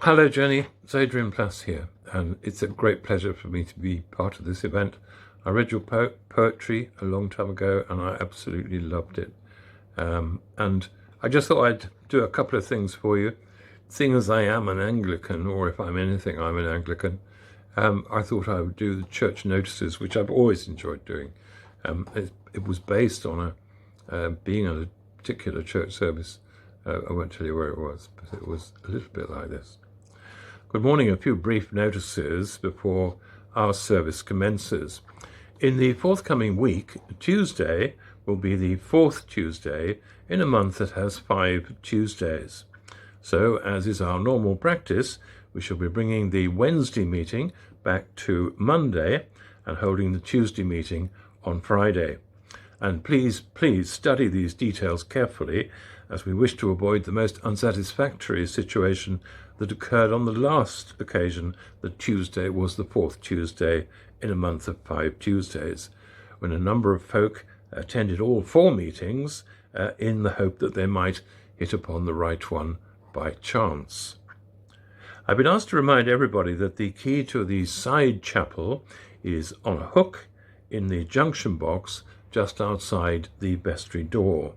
Hello Jenny, it's Adrian Plass here, and it's a great pleasure for me to be part of this event. I read your poetry a long time ago and I absolutely loved it. And I just thought I'd do a couple of things for you. Seeing as I am an Anglican, or if I'm anything, I'm an Anglican, I thought I would do the church notices, which I've always enjoyed doing. It was based on being at a particular church service. I won't tell you where it was, but it was a little bit like this. Good morning. A few brief notices before our service commences. In the forthcoming week, Tuesday will be the fourth Tuesday in a month that has 5 Tuesdays. So, as is our normal practice, we shall be bringing the Wednesday meeting back to Monday and holding the Tuesday meeting on Friday. And please study these details carefully, as we wish to avoid the most unsatisfactory situation that occurred on the last occasion that Tuesday was the fourth Tuesday in a month of 5 Tuesdays, when a number of folk attended all 4 meetings in the hope that they might hit upon the right one by chance. I've been asked to remind everybody that the key to the side chapel is on a hook in the junction box just outside the vestry door.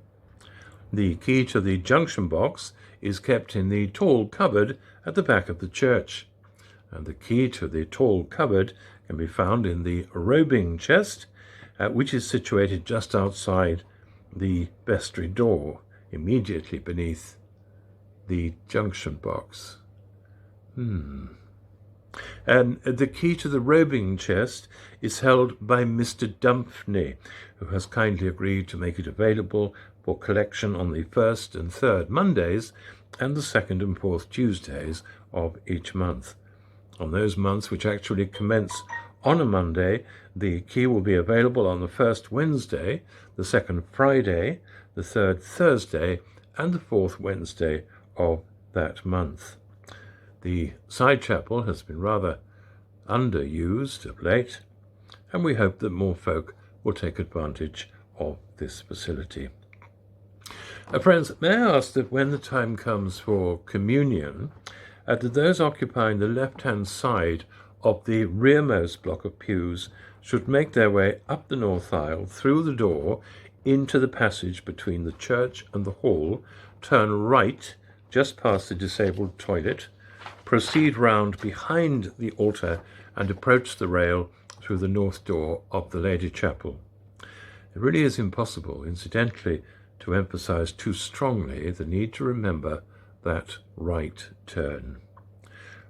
The key to the junction box is kept in the tall cupboard at the back of the church, and the key to the tall cupboard can be found in the robing chest, which is situated just outside the vestry door, immediately beneath the junction box. And the key to the robing chest is held by Mr. Dumphney, who has kindly agreed to make it available for collection on the 1st and 3rd Mondays and the 2nd and 4th Tuesdays of each month. On those months which actually commence on a Monday, the key will be available on the 1st Wednesday, the 2nd Friday, the 3rd Thursday, and the 4th Wednesday of that month. The side chapel has been rather underused of late, and we hope that more folk will take advantage of this facility. Friends, may I ask that when the time comes for communion, that those occupying the left-hand side of the rearmost block of pews should make their way up the north aisle, through the door, into the passage between the church and the hall, turn right just past the disabled toilet, proceed round behind the altar and approach the rail through the north door of the Lady Chapel. It really is impossible, incidentally, to emphasize too strongly the need to remember that right turn.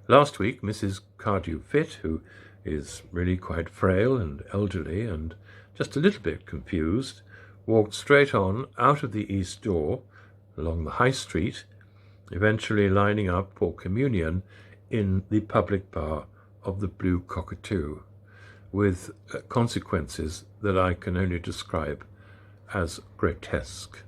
Last week, Mrs. Cardew-Fit, who is really quite frail and elderly and just a little bit confused, walked straight on out of the east door along the High Street, eventually lining up for communion in the public bar of the Blue Cockatoo, with consequences that I can only describe as grotesque.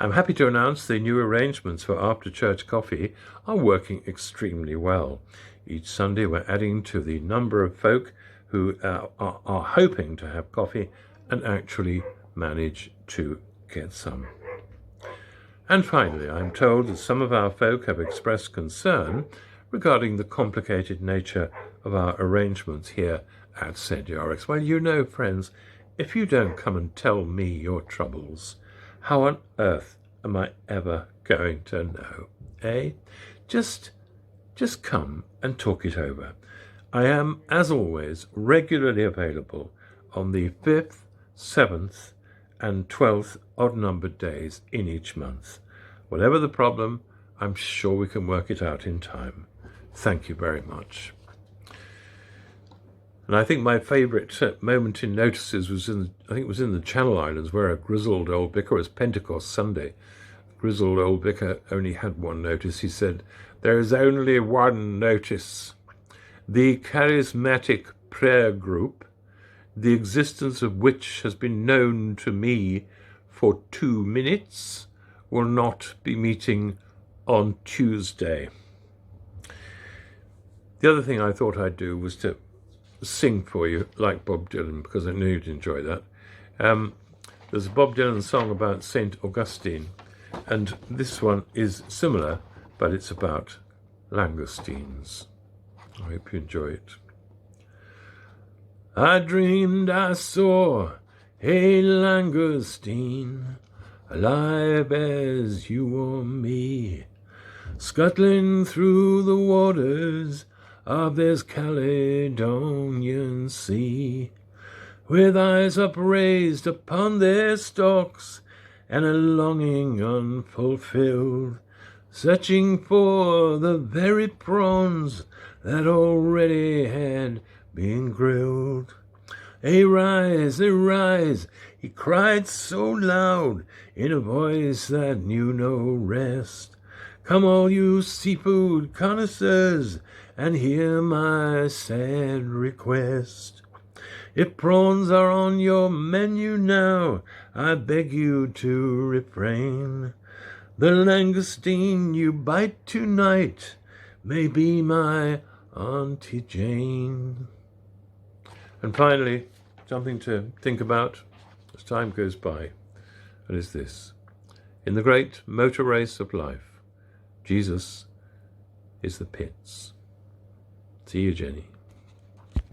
I'm happy to announce the new arrangements for after-church coffee are working extremely well. Each Sunday we're adding to the number of folk who are hoping to have coffee and actually manage to get some. And finally, I'm told that some of our folk have expressed concern regarding the complicated nature of our arrangements here at St. Yorick's. Well, you know, friends, if you don't come and tell me your troubles, how on earth am I ever going to know, eh? Just come and talk it over. I am, as always, regularly available on the 5th, 7th, and 12th odd-numbered days in each month. Whatever the problem, I'm sure we can work it out in time. Thank you very much. And I think my favourite moment in notices was in the Channel Islands, where a grizzled old vicar, it was Pentecost Sunday. The grizzled old vicar only had one notice. He said, "There is only one notice. The charismatic prayer group, the existence of which has been known to me for 2 minutes, will not be meeting on Tuesday." The other thing I thought I'd do was to sing for you, like Bob Dylan, because I knew you'd enjoy that. There's a Bob Dylan song about St. Augustine, and this one is similar, but it's about langoustines. I hope you enjoy it. I dreamed I saw a langoustine, alive as you or me, scuttling through the waters of this Caledonian sea, with eyes upraised upon their stalks and a longing unfulfilled, searching for the very prawns that already had been grilled. Arise, he cried so loud in a voice that knew no rest. Come all you seafood connoisseurs and hear my sad request. If prawns are on your menu now, I beg you to refrain. The langoustine you bite tonight may be my Auntie Jane. And finally, something to think about as time goes by, and is this. In the great motor race of life, Jesus is the pits. See you, Jenny.